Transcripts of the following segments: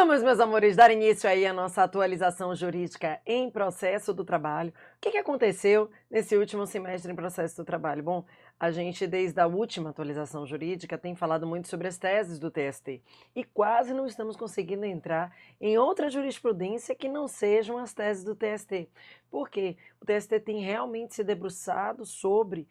Vamos, meus amores, dar início aí à nossa atualização jurídica em processo do trabalho. O que aconteceu nesse último semestre em processo do trabalho? Bom, a gente, desde a última atualização jurídica, tem falado muito sobre as teses do TST e quase não estamos conseguindo entrar em outra jurisprudência que não sejam as teses do TST. Por quê? O TST tem realmente se debruçado sobre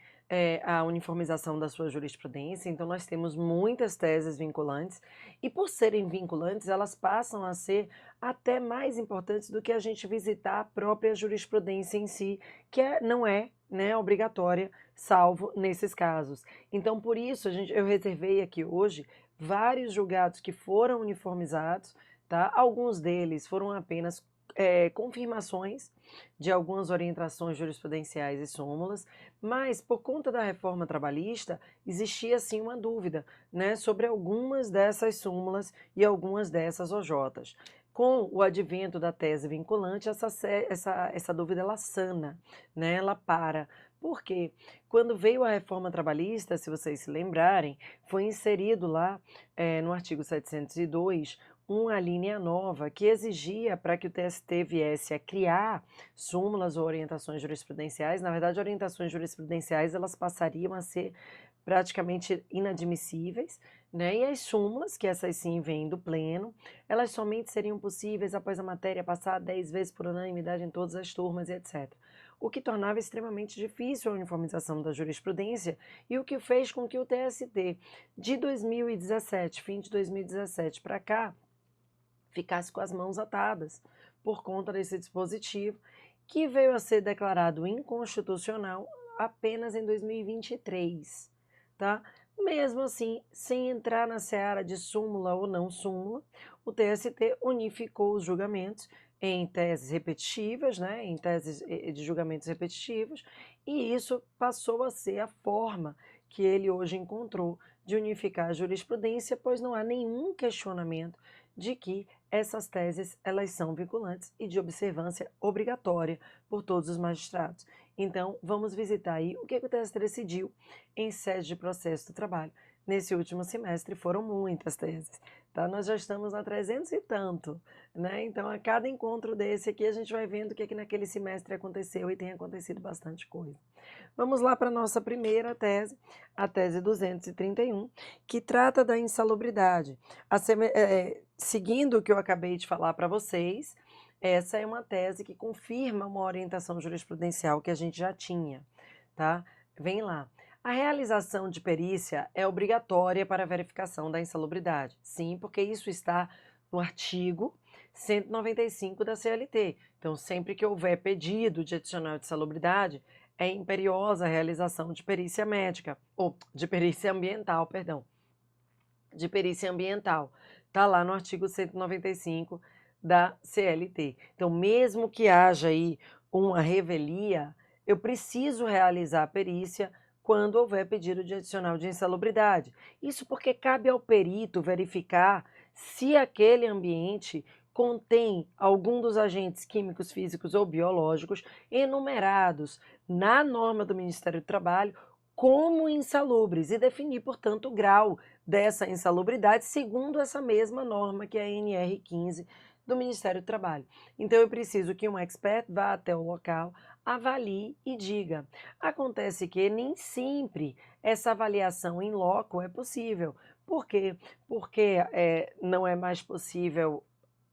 a uniformização da sua jurisprudência, então nós temos muitas teses vinculantes e, por serem vinculantes, elas passam a ser até mais importantes do que a gente visitar a própria jurisprudência em si, que não é, né, obrigatória, salvo nesses casos. Então, por isso, eu reservei aqui hoje vários julgados que foram uniformizados, tá? Alguns deles foram apenas confirmações de algumas orientações jurisprudenciais e súmulas, mas por conta da reforma trabalhista existia sim uma dúvida, né, sobre algumas dessas súmulas e algumas dessas OJs. Com o advento da tese vinculante, essa dúvida ela sana, né, ela para. Por quê? Quando veio a reforma trabalhista, se vocês se lembrarem, foi inserido lá no artigo 702 uma linha nova que exigia para que o TST viesse a criar súmulas ou orientações jurisprudenciais. Na verdade, orientações jurisprudenciais elas passariam a ser praticamente inadmissíveis, né? E as súmulas, que essas sim vêm do pleno, elas somente seriam possíveis após a matéria passar 10 vezes por unanimidade em todas as turmas e etc. O que tornava extremamente difícil a uniformização da jurisprudência e o que fez com que o TST de 2017, fim de 2017 para cá, ficasse com as mãos atadas por conta desse dispositivo, que veio a ser declarado inconstitucional apenas em 2023, tá? Mesmo assim, sem entrar na seara de súmula ou não súmula, o TST unificou os julgamentos em teses repetitivas, né, em teses de julgamentos repetitivos, e isso passou a ser a forma que ele hoje encontrou de unificar a jurisprudência, pois não há nenhum questionamento de que essas teses elas são vinculantes e de observância obrigatória por todos os magistrados. Então, vamos visitar aí o que o TST decidiu em sede de processo do trabalho. Nesse último semestre foram muitas teses, tá? Nós já estamos a 300 e tanto, né? Então, a cada encontro desse aqui, a gente vai vendo o que naquele semestre aconteceu e tem acontecido bastante coisa. Vamos lá para a nossa primeira tese, a tese 231, que trata da insalubridade. Seguindo o que eu acabei de falar para vocês, essa é uma tese que confirma uma orientação jurisprudencial que a gente já tinha, tá? Vem lá. A realização de perícia é obrigatória para a verificação da insalubridade. Sim, porque isso está no artigo 195 da CLT. Então, sempre que houver pedido de adicional de salubridade, é imperiosa a realização de perícia médica, ou de perícia ambiental, perdão. De perícia ambiental. Está lá no artigo 195 da CLT. Então, mesmo que haja aí uma revelia, eu preciso realizar a perícia quando houver pedido de adicional de insalubridade. Isso porque cabe ao perito verificar se aquele ambiente contém algum dos agentes químicos, físicos ou biológicos enumerados na norma do Ministério do Trabalho como insalubres e definir, portanto, o grau dessa insalubridade segundo essa mesma norma que é a NR15 do Ministério do Trabalho. Então eu preciso que um expert vá até o local, avalie e diga. Acontece que nem sempre essa avaliação em loco é possível. Por quê? Porque não é mais possível,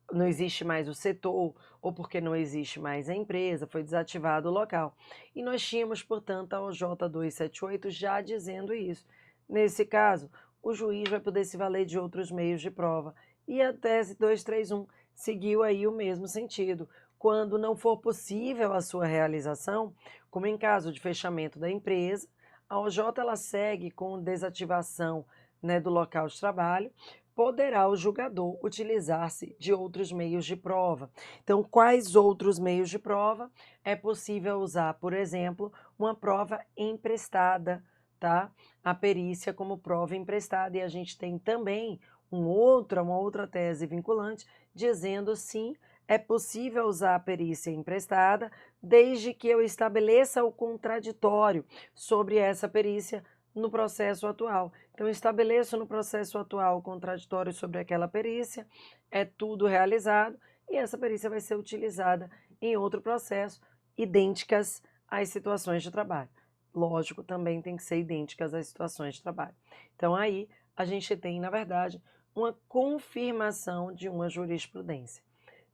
não existe mais o setor, ou porque não existe mais a empresa, foi desativado o local. E nós tínhamos, portanto, a OJ 278 já dizendo isso. Nesse caso, o juiz vai poder se valer de outros meios de prova. E a tese 231 seguiu aí o mesmo sentido. Quando não for possível a sua realização, como em caso de fechamento da empresa, a OJ ela segue com desativação, né, do local de trabalho, poderá o julgador utilizar-se de outros meios de prova. Então, quais outros meios de prova? É possível usar, por exemplo, uma prova emprestada, tá? A perícia como prova emprestada. E a gente tem também uma outra tese vinculante dizendo sim, é possível usar a perícia emprestada desde que eu estabeleça o contraditório sobre essa perícia no processo atual. Então, estabeleço no processo atual o contraditório sobre aquela perícia, é tudo realizado e essa perícia vai ser utilizada em outro processo, idênticas às situações de trabalho. Lógico, também tem que ser idênticas às situações de trabalho. Então, aí a gente tem, na verdade, uma confirmação de uma jurisprudência.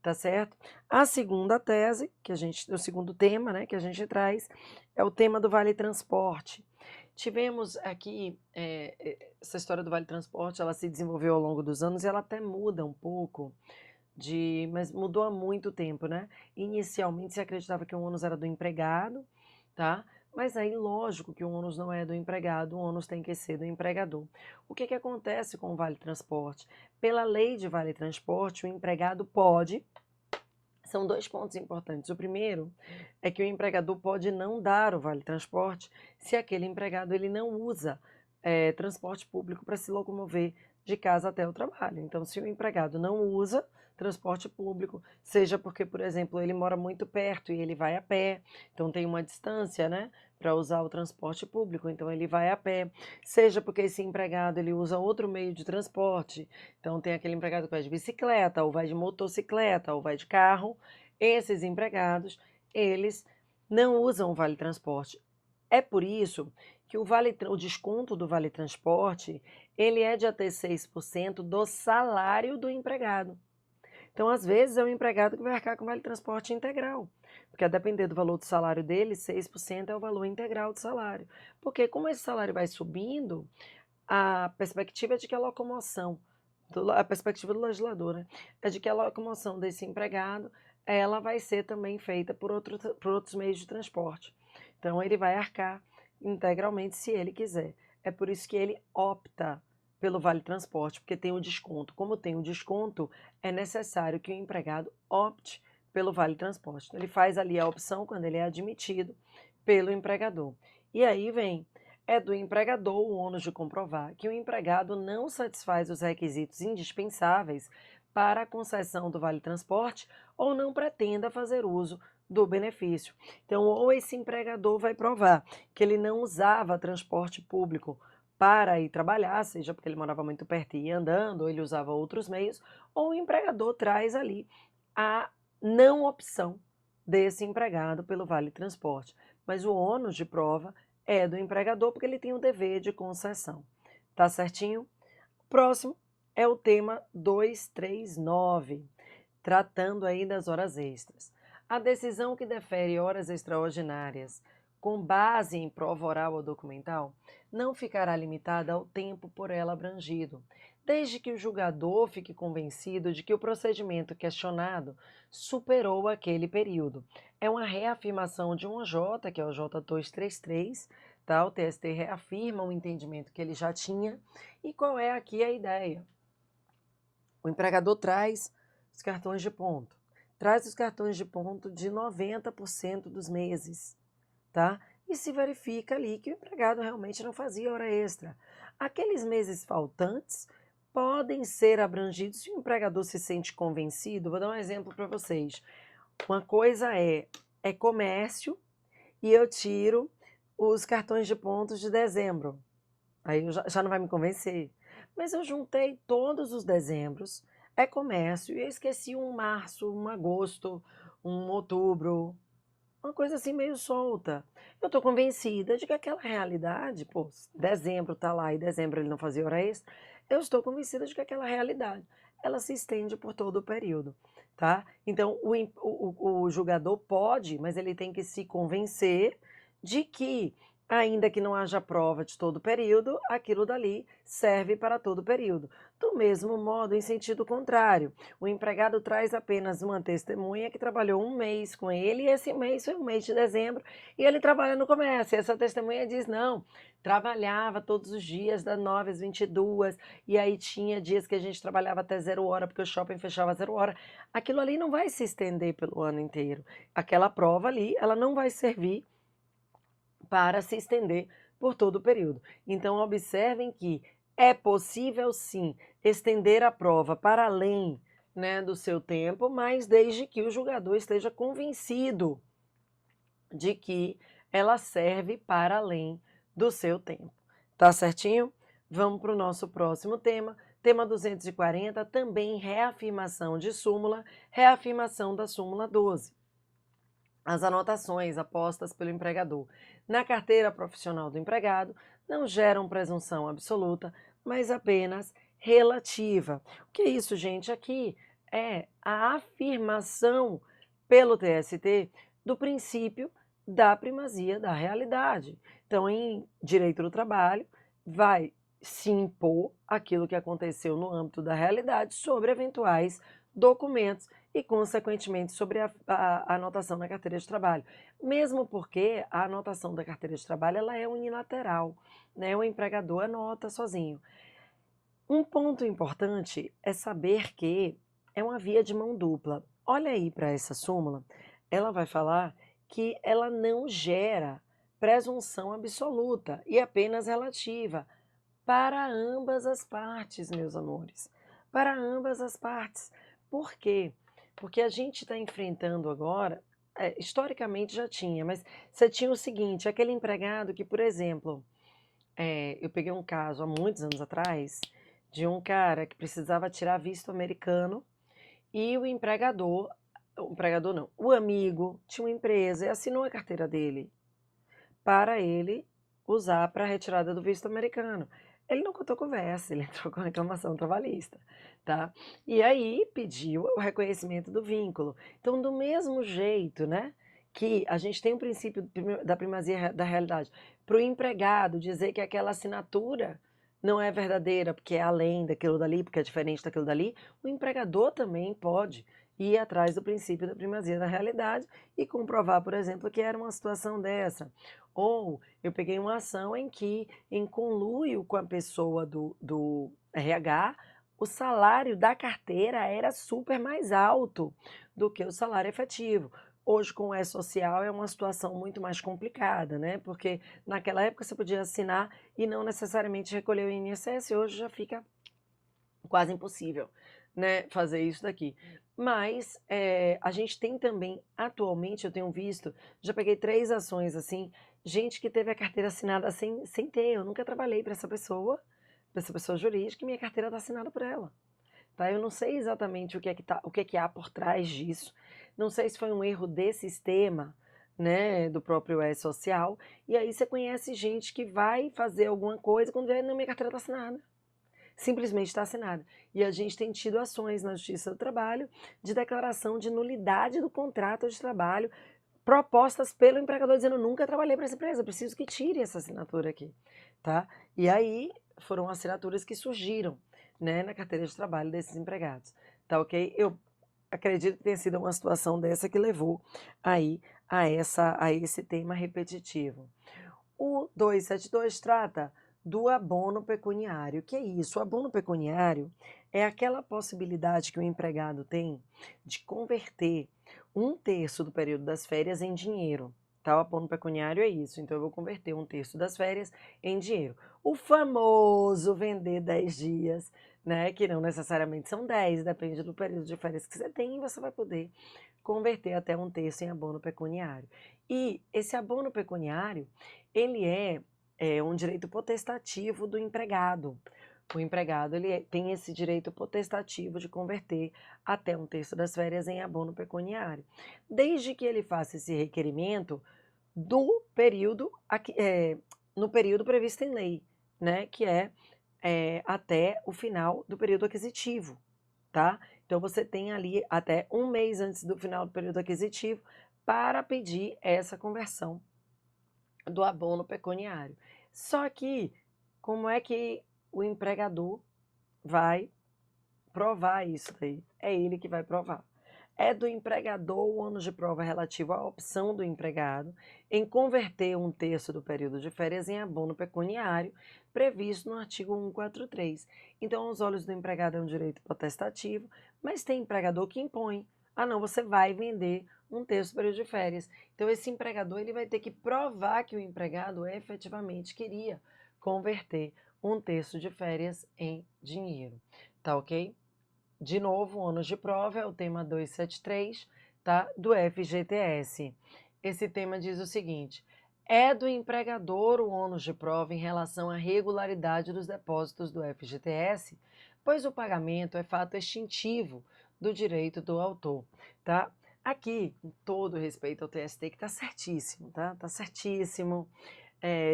Tá certo? A segunda tese, o segundo tema, né, que a gente traz, é o tema do Vale Transporte. Tivemos aqui, essa história do Vale Transporte, ela se desenvolveu ao longo dos anos e ela até muda um pouco, mas mudou há muito tempo, né? Inicialmente se acreditava que o ônus era do empregado, tá? Mas aí, lógico que o ônus não é do empregado, o ônus tem que ser do empregador. O que acontece com o Vale Transporte? Pela lei de Vale Transporte, o empregado pode. São dois pontos importantes. O primeiro é que o empregador pode não dar o Vale Transporte se aquele empregado ele não usa transporte público para se locomover de casa até o trabalho. Então, se o empregado não usa transporte público, seja porque, por exemplo, ele mora muito perto e ele vai a pé, então tem uma distância, né, para usar o transporte público, então ele vai a pé, seja porque esse empregado ele usa outro meio de transporte, então tem aquele empregado que vai de bicicleta, ou vai de motocicleta, ou vai de carro, esses empregados, eles não usam o Vale Transporte. É por isso que o desconto do Vale Transporte, ele é de até 6% do salário do empregado. Então, às vezes, é o empregado que vai arcar com o Vale Transporte integral, porque a depender do valor do salário dele, 6% é o valor integral do salário. Porque como esse salário vai subindo, a perspectiva é de que a perspectiva do legislador, né, é de que a locomoção desse empregado, ela vai ser também feita por outros meios de transporte. Então, ele vai arcar integralmente se ele quiser. É por isso que ele opta pelo Vale Transporte, porque tem o desconto. Como tem o desconto, é necessário que o empregado opte pelo Vale Transporte. Então, ele faz ali a opção quando ele é admitido pelo empregador. E aí é do empregador o ônus de comprovar que o empregado não satisfaz os requisitos indispensáveis para a concessão do Vale Transporte ou não pretenda fazer uso do benefício. Então, ou esse empregador vai provar que ele não usava transporte público para ir trabalhar, seja porque ele morava muito perto e ia andando, ou ele usava outros meios, ou o empregador traz ali a não opção desse empregado pelo Vale Transporte. Mas o ônus de prova é do empregador, porque ele tem o dever de concessão. Tá certinho? Próximo é o tema 239, tratando aí das horas extras. A decisão que defere horas extraordinárias com base em prova oral ou documental não ficará limitada ao tempo por ela abrangido, desde que o julgador fique convencido de que o procedimento questionado superou aquele período. É uma reafirmação de um OJ, que é o J233, tá? O TST reafirma o entendimento que ele já tinha. E qual é aqui a ideia? O empregador traz os cartões de ponto. Traz os cartões de ponto de 90% dos meses, tá? E se verifica ali que o empregado realmente não fazia hora extra. Aqueles meses faltantes podem ser abrangidos se o empregador se sente convencido. Vou dar um exemplo para vocês. Uma coisa é comércio e eu tiro os cartões de pontos de dezembro. Aí já não vai me convencer. Mas eu juntei todos os dezembros, é comércio, e eu esqueci um março, um agosto, um outubro, uma coisa assim meio solta. Eu estou convencida de que aquela realidade, pô, dezembro está lá e dezembro ele não fazia hora extra, eu estou convencida de que aquela realidade, ela se estende por todo o período, tá? Então, o julgador pode, mas ele tem que se convencer de que, ainda que não haja prova de todo o período, aquilo dali serve para todo o período. Do mesmo modo, em sentido contrário, o empregado traz apenas uma testemunha que trabalhou um mês com ele, e esse mês foi o mês de dezembro, e ele trabalha no comércio. E essa testemunha diz, não, trabalhava todos os dias, das 9 às 22, e aí tinha dias que a gente trabalhava até 0 hora, porque o shopping fechava 0 hora. Aquilo ali não vai se estender pelo ano inteiro. Aquela prova ali, ela não vai servir para se estender por todo o período. Então, observem que é possível, sim, estender a prova para além, né, do seu tempo, mas desde que o julgador esteja convencido de que ela serve para além do seu tempo. Tá certinho? Vamos para o nosso próximo tema. Tema 240, também reafirmação de súmula, reafirmação da súmula 12. As anotações apostas pelo empregador na carteira profissional do empregado não geram presunção absoluta, mas apenas relativa. O que é isso, gente? Aqui é a afirmação pelo TST do princípio da primazia da realidade. Então, em direito do trabalho, vai se impor aquilo que aconteceu no âmbito da realidade sobre eventuais documentos e, consequentemente, sobre a anotação na carteira de trabalho. Mesmo porque a anotação da carteira de trabalho ela é unilateral, né? O empregador anota sozinho. Um ponto importante é saber que é uma via de mão dupla. Olha aí para essa súmula, ela vai falar que ela não gera presunção absoluta e apenas relativa para ambas as partes, meus amores. Para ambas as partes. Por quê? Porque a gente está enfrentando agora, historicamente já tinha, mas você tinha o seguinte, aquele empregado que, por exemplo, eu peguei um caso há muitos anos atrás, de um cara que precisava tirar visto americano e o empregador não, o amigo tinha uma empresa e assinou a carteira dele para ele usar para a retirada do visto americano. Ele não contou conversa, ele entrou com reclamação trabalhista, tá? E aí pediu o reconhecimento do vínculo. Então, do mesmo jeito, né, que a gente tem o princípio da primazia da realidade, para o empregado dizer que aquela assinatura não é verdadeira, porque é além daquilo dali, porque é diferente daquilo dali, o empregador também pode ir atrás do princípio da primazia da realidade e comprovar, por exemplo, que era uma situação dessa. Ou eu peguei uma ação em que, em conluio com a pessoa do RH, o salário da carteira era super mais alto do que o salário efetivo. Hoje, com o E-Social, é uma situação muito mais complicada, né? Porque naquela época você podia assinar e não necessariamente recolher o INSS, hoje já fica quase impossível, né, fazer isso daqui. Mas a gente tem também, atualmente, eu tenho visto, já peguei 3 ações assim, gente que teve a carteira assinada sem ter, eu nunca trabalhei para essa pessoa jurídica, e minha carteira está assinada por ela. Tá? Eu não sei exatamente o que é que há por trás disso, não sei se foi um erro de sistema, né, do próprio E-Social, e aí você conhece gente que vai fazer alguma coisa, quando vê, não, minha carteira está assinada. Simplesmente está assinada. E a gente tem tido ações na Justiça do Trabalho de declaração de nulidade do contrato de trabalho propostas pelo empregador dizendo nunca trabalhei para essa empresa, preciso que tire essa assinatura aqui, tá? E aí foram assinaturas que surgiram, né, na carteira de trabalho desses empregados, tá ok? Eu acredito que tenha sido uma situação dessa que levou aí a esse tema repetitivo. O 272 trata do abono pecuniário. O que é isso? O abono pecuniário é aquela possibilidade que o empregado tem de converter 1/3 do período das férias em dinheiro. Tá? O abono pecuniário é isso. Então, eu vou converter 1/3 das férias em dinheiro. O famoso vender 10 dias, né? Que não necessariamente são 10, depende do período de férias que você tem, e você vai poder converter até 1/3 em abono pecuniário. E esse abono pecuniário, ele é um direito potestativo do empregado. O empregado tem esse direito potestativo de converter até 1/3 das férias em abono pecuniário, desde que ele faça esse requerimento do período no período previsto em lei, né, que até o final do período aquisitivo, tá? Então você tem ali até 1 mês antes do final do período aquisitivo para pedir essa conversão do abono pecuniário. Só que, como é que o empregador vai provar isso daí? É ele que vai provar. É do empregador o ônus de prova relativo à opção do empregado em converter 1/3 do período de férias em abono pecuniário, previsto no artigo 143. Então, aos olhos do empregado é um direito potestativo, mas tem empregador que impõe. Ah, não, você vai vender 1/3 do período de férias. Então, esse empregador ele vai ter que provar que o empregado efetivamente queria converter 1/3 de férias em dinheiro. Tá ok? De novo, o ônus de prova é o tema 273, tá? Do FGTS. Esse tema diz o seguinte: É do empregador o ônus de prova em relação à regularidade dos depósitos do FGTS, pois o pagamento é fato extintivo do direito do autor, tá? Aqui, com todo respeito ao TST, que tá certíssimo, tá? Tá certíssimo.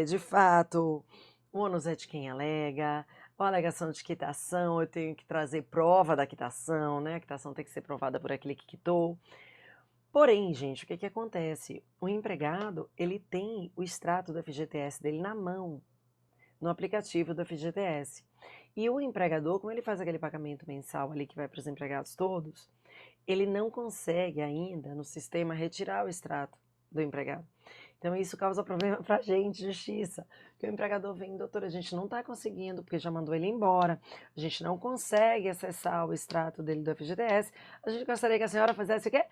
De fato, o ônus é de quem alega, a alegação de quitação, eu tenho que trazer prova da quitação, né? A quitação tem que ser provada por aquele que quitou. Porém, gente, o que que acontece? O empregado, ele tem o extrato do FGTS dele na mão, no aplicativo do FGTS. E o empregador, como ele faz aquele pagamento mensal ali que vai para os empregados todos, ele não consegue ainda no sistema retirar o extrato do empregado. Então isso causa problema para a gente, justiça. Porque o empregador vem, doutora, a gente não está conseguindo, porque já mandou ele embora, a gente não consegue acessar o extrato dele do FGTS, a gente gostaria que a senhora fizesse o quê?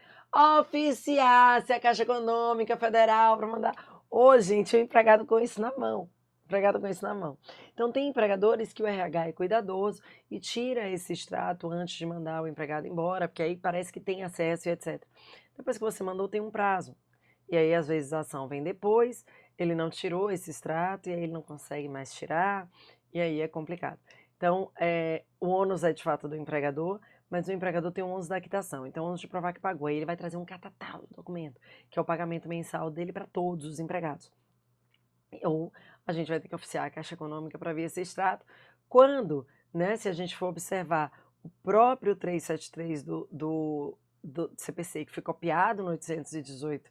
Oficiasse a Caixa Econômica Federal para mandar. Ô, gente, o empregado com isso na mão. Empregado com isso na mão. Então, tem empregadores que o RH é cuidadoso e tira esse extrato antes de mandar o empregado embora, porque aí parece que tem acesso e etc. Depois que você mandou, tem um prazo. E aí, às vezes, a ação vem depois, ele não tirou esse extrato, e aí ele não consegue mais tirar, e aí é complicado. Então, o ônus é de fato do empregador, mas o empregador tem o ônus da quitação. Então, o ônus de provar que pagou. Aí ele vai trazer um catatal do documento, que é o pagamento mensal dele para todos os empregados. Ou a gente vai ter que oficiar a Caixa Econômica para ver esse extrato. Quando, né, se a gente for observar o próprio 373 do CPC, que foi copiado no 818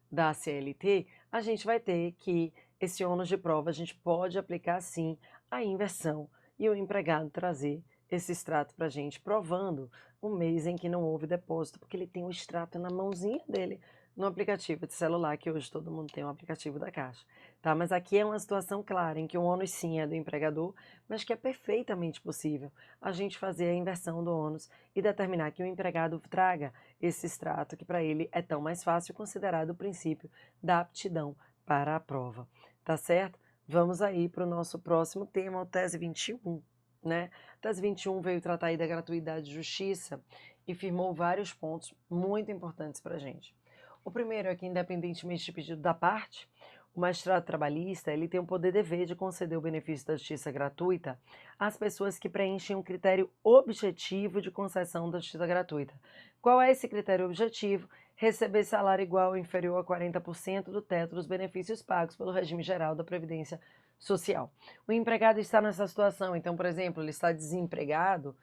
da CLT, a gente vai ter que esse ônus de prova a gente pode aplicar sim a inversão e o empregado trazer esse extrato para a gente, provando o mês em que não houve depósito, porque ele tem o extrato na mãozinha dele no aplicativo de celular, que hoje todo mundo tem um aplicativo da Caixa, tá? Mas aqui é uma situação clara em que o ônus sim é do empregador, mas que é perfeitamente possível a gente fazer a inversão do ônus e determinar que o empregado traga esse extrato, que para ele é tão mais fácil, considerado o princípio da aptidão para a prova, tá certo? Vamos aí para o nosso próximo tema, o tese 21, né? A tese 21 veio tratar aí da gratuidade de justiça e firmou vários pontos muito importantes para a gente. O primeiro é que, independentemente de pedido da parte, o magistrado trabalhista ele tem o poder dever de conceder o benefício da justiça gratuita às pessoas que preenchem um critério objetivo de concessão da justiça gratuita. Qual é esse critério objetivo? Receber salário igual ou inferior a 40% do teto dos benefícios pagos pelo regime geral da Previdência Social. O empregado está nessa situação, então, por exemplo, ele está desempregado,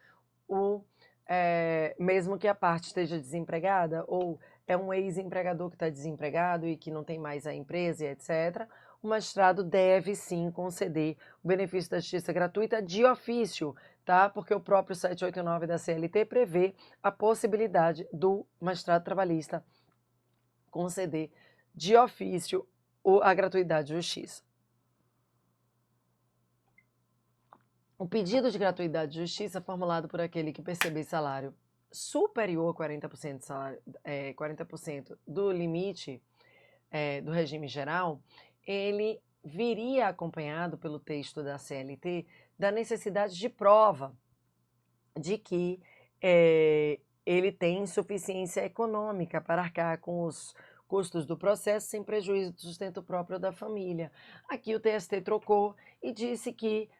mesmo que a parte esteja desempregada, ou é um ex-empregador que está desempregado e que não tem mais a empresa e etc., o magistrado deve sim conceder o benefício da justiça gratuita de ofício, tá? Porque o próprio 789 da CLT prevê a possibilidade do magistrado trabalhista conceder de ofício a gratuidade de justiça. O pedido de gratuidade de justiça formulado por aquele que perceber salário superior a 40% salário, 40% do limite do regime geral, ele viria acompanhado pelo texto da CLT da necessidade de prova de que ele tem suficiência econômica para arcar com os custos do processo sem prejuízo do sustento próprio da família. Aqui o TST trocou e disse que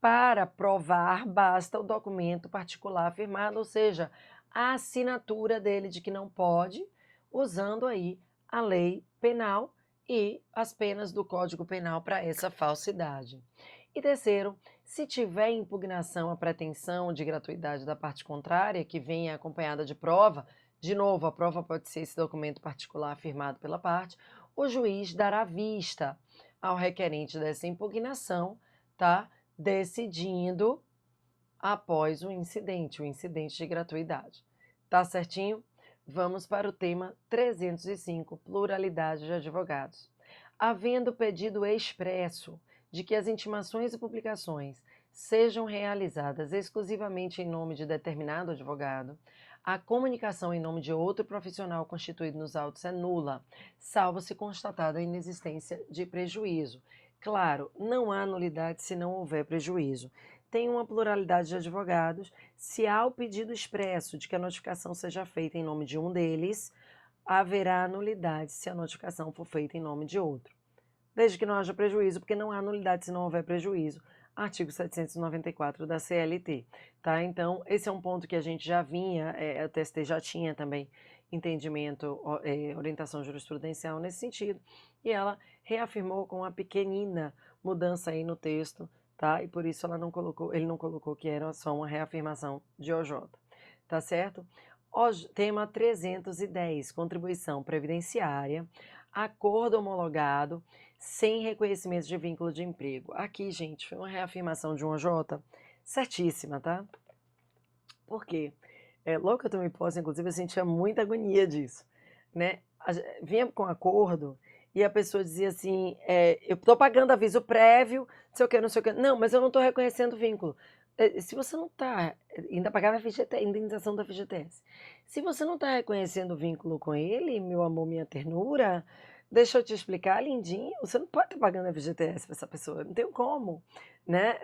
para provar basta o documento particular firmado, ou seja, a assinatura dele de que não pode, usando aí a lei penal e as penas do Código Penal para essa falsidade. E terceiro, se tiver impugnação à pretensão de gratuidade da parte contrária, que venha acompanhada de prova, de novo, a prova pode ser esse documento particular firmado pela parte, o juiz dará vista ao requerente dessa impugnação, tá? Decidindo após o incidente de gratuidade. Tá certinho? Vamos para o tema 305, pluralidade de advogados. Havendo pedido expresso de que as intimações e publicações sejam realizadas exclusivamente em nome de determinado advogado, a comunicação em nome de outro profissional constituído nos autos é nula, salvo se constatada a inexistência de prejuízo. Claro, não há nulidade se não houver prejuízo. Tem uma pluralidade de advogados se há o pedido expresso de que a notificação seja feita em nome de um deles, haverá nulidade se a notificação for feita em nome de outro. desde que não haja prejuízo, porque não há nulidade se não houver prejuízo. Artigo 794 da CLT, tá? Então, esse é um ponto que a gente já vinha, a TST já tinha também entendimento, orientação jurisprudencial nesse sentido, e ela reafirmou com uma pequenina mudança aí no texto, tá? E por isso ele não colocou que era só uma reafirmação de OJ, tá certo? Tema 310, contribuição previdenciária, acordo homologado, sem reconhecimento de vínculo de emprego. Aqui, gente, foi uma reafirmação de um OJ certíssima, tá? Por quê? Logo que eu tomei posse, inclusive, eu sentia muita agonia disso, né? Vinha com acordo e a pessoa dizia assim, eu estou pagando aviso prévio, não sei o que, não sei o que. Não, mas eu não estou reconhecendo o vínculo. Se você não está, ainda pagava a indenização da FGTS. Se você não está reconhecendo o vínculo com ele, meu amor, minha ternura, deixa eu te explicar, lindinho, você não pode estar pagando a FGTS para essa pessoa, não tem como, né?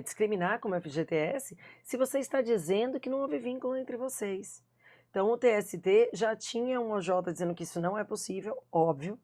Discriminar como FGTS se você está dizendo que não houve vínculo entre vocês. Então, o TST já tinha um OJ dizendo que isso não é possível, óbvio,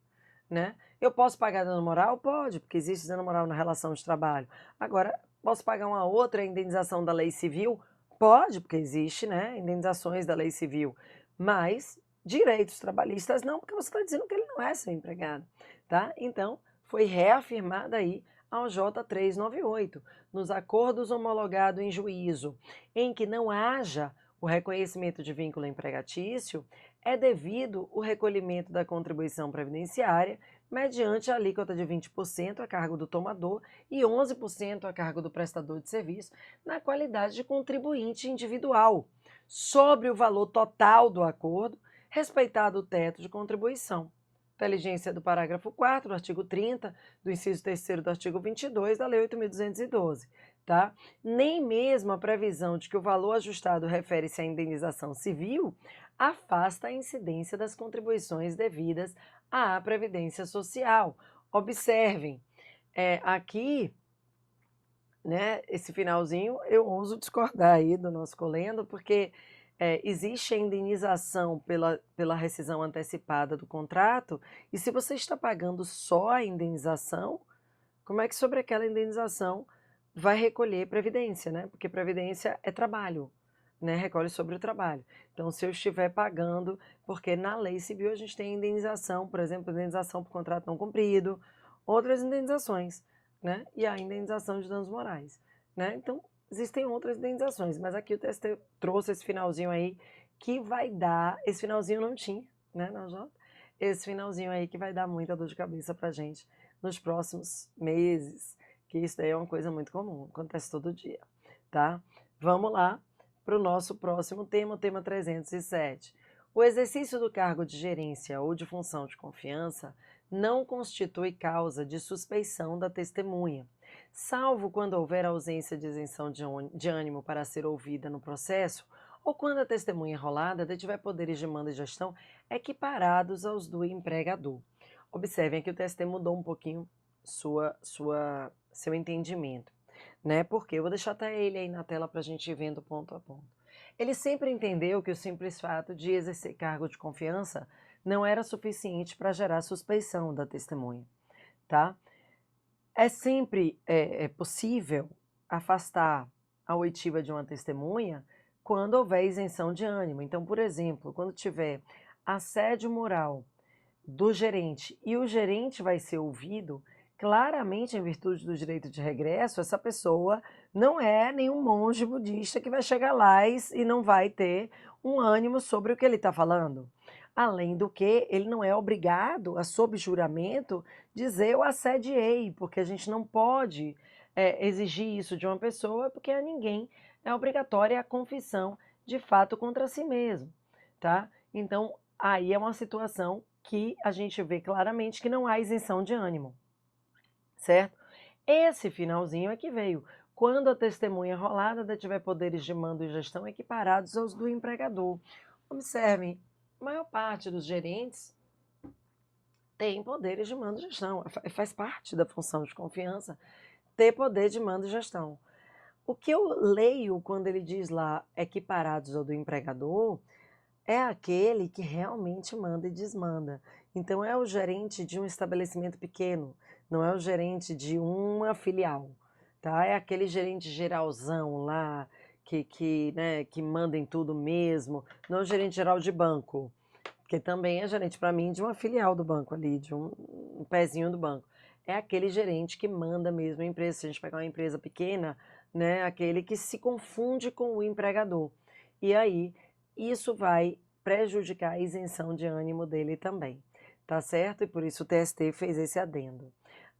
né? Eu posso pagar dano moral? Pode, porque existe dano moral na relação de trabalho. Agora, posso pagar uma outra indenização da lei civil? Pode, porque existe, né? Indenizações da lei civil. Mas direitos trabalhistas não, porque você está dizendo que ele não é seu empregado, tá? Então, foi reafirmada aí a OJ 398, nos acordos homologados em juízo, em que não haja o reconhecimento de vínculo empregatício, é devido o recolhimento da contribuição previdenciária mediante a alíquota de 20% a cargo do tomador e 11% a cargo do prestador de serviço, na qualidade de contribuinte individual, sobre o valor total do acordo, respeitado o teto de contribuição. Inteligência do parágrafo 4º, do artigo 30, do inciso 3º do artigo 22 da Lei 8.212, tá? Nem mesmo a previsão de que o valor ajustado refere-se à indenização civil afasta a incidência das contribuições devidas à Previdência Social. Observem, aqui, né, esse finalzinho, eu ouso discordar aí do nosso colendo, porque existe a indenização pela rescisão antecipada do contrato, e se você está pagando só a indenização, como é que sobre aquela indenização vai recolher previdência, né? Porque previdência é trabalho, né? Recolhe sobre o trabalho. Então, se eu estiver pagando, porque na lei civil a gente tem indenização, por exemplo, indenização por contrato não cumprido, outras indenizações, né? E a indenização de danos morais, né? Então, existem outras indenizações, mas aqui o TST trouxe esse finalzinho aí que vai dar, esse finalzinho não tinha, né, não, Jota? Esse finalzinho aí que vai dar muita dor de cabeça pra gente nos próximos meses, que isso daí é uma coisa muito comum, acontece todo dia, tá? Vamos lá para o nosso próximo tema, o tema 307. O exercício do cargo de gerência ou de função de confiança não constitui causa de suspeição da testemunha, salvo quando houver ausência de isenção de ânimo para ser ouvida no processo ou quando a testemunha enrolada detiver poderes de mando e gestão equiparados aos do empregador. Observem que o TST mudou um pouquinho seu entendimento, né? Porque eu vou deixar até ele aí na tela para a gente ir vendo ponto a ponto. Ele sempre entendeu que o simples fato de exercer cargo de confiança não era suficiente para gerar suspeição da testemunha, tá? É sempre possível afastar a oitiva de uma testemunha quando houver isenção de ânimo. Então, por exemplo, quando tiver assédio moral do gerente e o gerente vai ser ouvido, claramente em virtude do direito de regresso, essa pessoa não é nenhum monge budista que vai chegar lá e não vai ter um ânimo sobre o que ele está falando. Além do que, ele não é obrigado a, sob juramento, dizer eu assediei, porque a gente não pode exigir isso de uma pessoa, porque a ninguém é obrigatória a confissão de fato contra si mesmo, tá? Então, aí é uma situação que a gente vê claramente que não há isenção de ânimo, certo? Esse finalzinho é que veio. Quando a testemunha rolada detiver poderes de mando e gestão equiparados aos do empregador. Observem, a maior parte dos gerentes tem poderes de mando e gestão. Faz parte da função de confiança ter poder de mando e gestão. O que eu leio quando ele diz lá equiparados ao do empregador é aquele que realmente manda e desmanda. Então é o gerente de um estabelecimento pequeno, não é o gerente de uma filial, tá? É aquele gerente geralzão lá, né, que manda em tudo mesmo, não é o gerente geral de banco, que também é gerente para mim de uma filial do banco ali, de um pezinho do banco. É aquele gerente que manda mesmo a empresa. Se a gente pegar uma empresa pequena, né, aquele que se confunde com o empregador. E aí, isso vai prejudicar a isenção de ânimo dele também, tá certo? E por isso o TST fez esse adendo.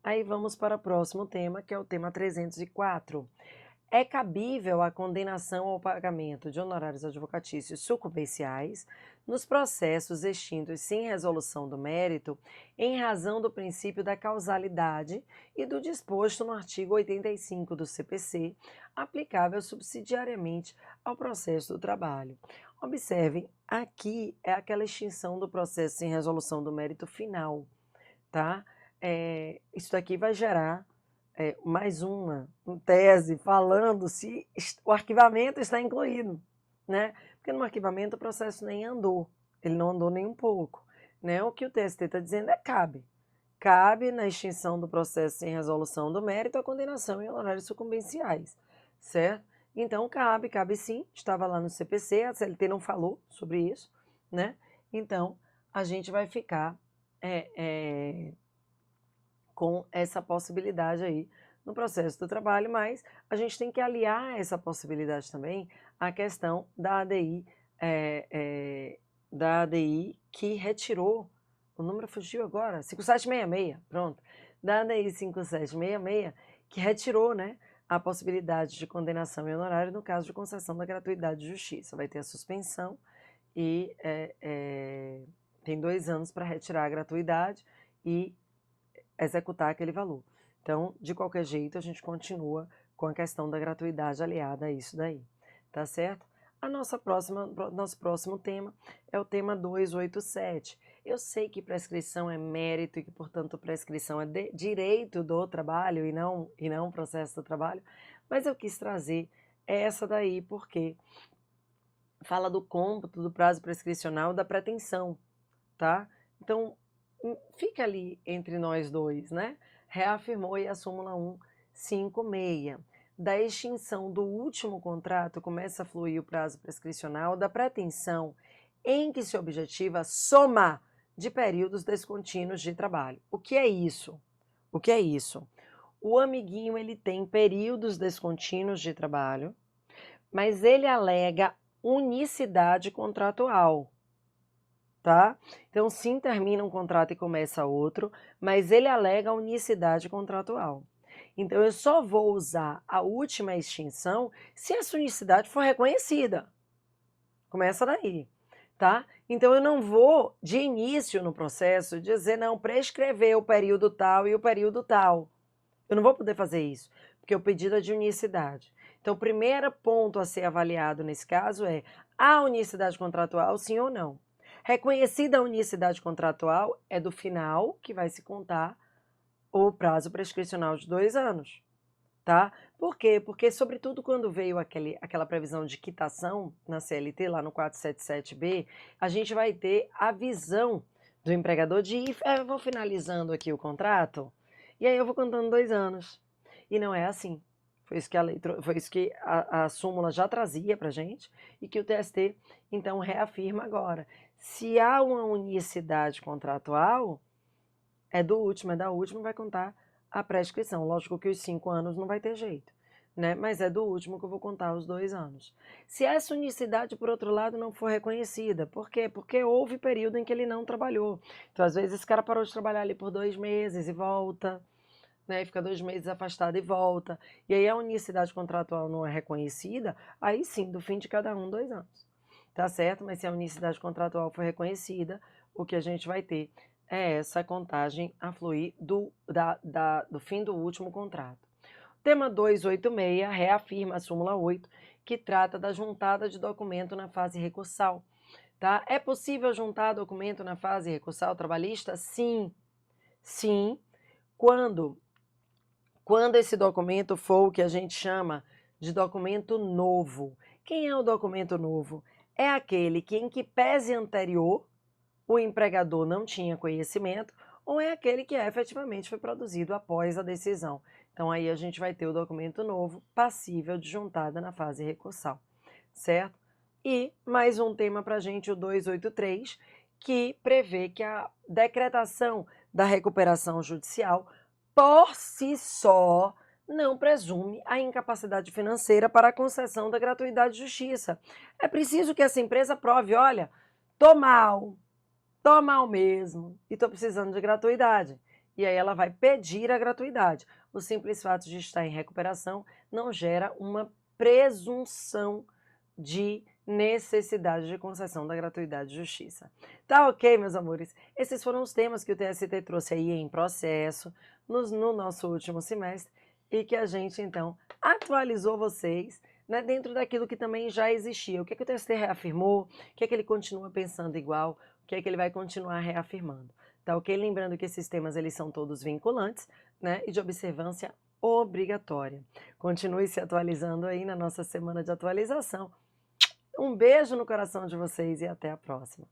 Aí vamos para o próximo tema, que é o tema 304. É cabível a condenação ao pagamento de honorários advocatícios sucumbenciais nos processos extintos sem resolução do mérito, em razão do princípio da causalidade e do disposto no artigo 85 do CPC, aplicável subsidiariamente ao processo do trabalho. Observem, aqui é aquela extinção do processo sem resolução do mérito final, tá? Isso daqui vai gerar mais uma tese falando se o arquivamento está incluído, né? Porque no arquivamento o processo nem andou, ele não andou nem um pouco, né? O que o TST está dizendo é cabe na extinção do processo sem resolução do mérito a condenação em honorários sucumbenciais, certo? Então cabe sim, estava lá no CPC, a CLT não falou sobre isso, né? Então a gente vai ficar com essa possibilidade aí no processo do trabalho, mas a gente tem que aliar essa possibilidade também à questão da ADI, que retirou, o número fugiu agora, 5766, pronto, da ADI 5766, que retirou, né, a possibilidade de condenação em honorário no caso de concessão da gratuidade de justiça. Vai ter a suspensão e tem 2 anos para retirar a gratuidade e executar aquele valor. Então, de qualquer jeito, a gente continua com a questão da gratuidade aliada a isso daí, tá certo? Nosso próximo tema é o tema 287. Eu sei que prescrição é mérito e que, portanto, prescrição é direito do trabalho e não processo do trabalho, mas eu quis trazer essa daí porque fala do cômputo do prazo prescricional da pretensão, tá? Então, fica ali entre nós dois, né? Reafirmou aí a súmula 156. Da extinção do último contrato começa a fluir o prazo prescricional da pretensão em que se objetiva a soma de períodos descontínuos de trabalho. O que é isso? O que é isso? O amiguinho ele tem períodos descontínuos de trabalho, mas ele alega unicidade contratual. Tá? Então, sim, termina um contrato e começa outro, mas ele alega unicidade contratual. Então, eu só vou usar a última extinção se essa unicidade for reconhecida. Começa daí, tá? Então, eu não vou, de início no processo, dizer, não, prescrever o período tal e o período tal. Eu não vou poder fazer isso, porque o pedido é de unicidade. Então, o primeiro ponto a ser avaliado nesse caso é a unicidade contratual, sim ou não. Reconhecida a unicidade contratual, é do final que vai se contar o prazo prescricional de 2 anos, tá? Por quê? Porque, sobretudo, quando veio aquela previsão de quitação na CLT, lá no 477B, a gente vai ter a visão do empregador de ir, eu vou finalizando aqui o contrato, e aí eu vou contando 2 anos. E não é assim. Foi isso que a súmula já trazia para a gente e que o TST, então, reafirma agora. Se há uma unicidade contratual, é da última, vai contar a prescrição. Lógico que os 5 anos não vai ter jeito, né? Mas é do último que eu vou contar os 2 anos. Se essa unicidade, por outro lado, não for reconhecida, por quê? Porque houve período em que ele não trabalhou. Então, às vezes, esse cara parou de trabalhar ali por 2 meses e volta, né, fica 2 meses afastado e volta, e aí a unicidade contratual não é reconhecida, aí sim, do fim de cada 2 anos, tá certo? Mas se a unicidade contratual for reconhecida, o que a gente vai ter é essa contagem a fluir do fim do último contrato. Tema 286 reafirma a súmula 8, que trata da juntada de documento na fase recursal, tá? É possível juntar documento na fase recursal trabalhista? Sim, sim, quando esse documento for o que a gente chama de documento novo. Quem é o documento novo? É aquele que, em que pese anterior, o empregador não tinha conhecimento, ou é aquele que efetivamente foi produzido após a decisão. Então aí a gente vai ter o documento novo passível de juntada na fase recursal, certo? E mais um tema para a gente, o 283, que prevê que a decretação da recuperação judicial, por si só, não presume a incapacidade financeira para a concessão da gratuidade de justiça. É preciso que essa empresa prove, olha, tô mal mesmo e tô precisando de gratuidade. E aí ela vai pedir a gratuidade. O simples fato de estar em recuperação não gera uma presunção de necessidade de concessão da gratuidade de justiça. Tá ok, meus amores? Esses foram os temas que o TST trouxe aí em processo no nosso último semestre e que a gente, então, atualizou vocês, né, dentro daquilo que também já existia. O que é que o TST reafirmou? O que é que ele continua pensando igual? O que é que ele vai continuar reafirmando? Tá ok? Lembrando que esses temas eles são todos vinculantes, né, e de observância obrigatória. Continue se atualizando aí na nossa semana de atualização. Um beijo no coração de vocês e até a próxima.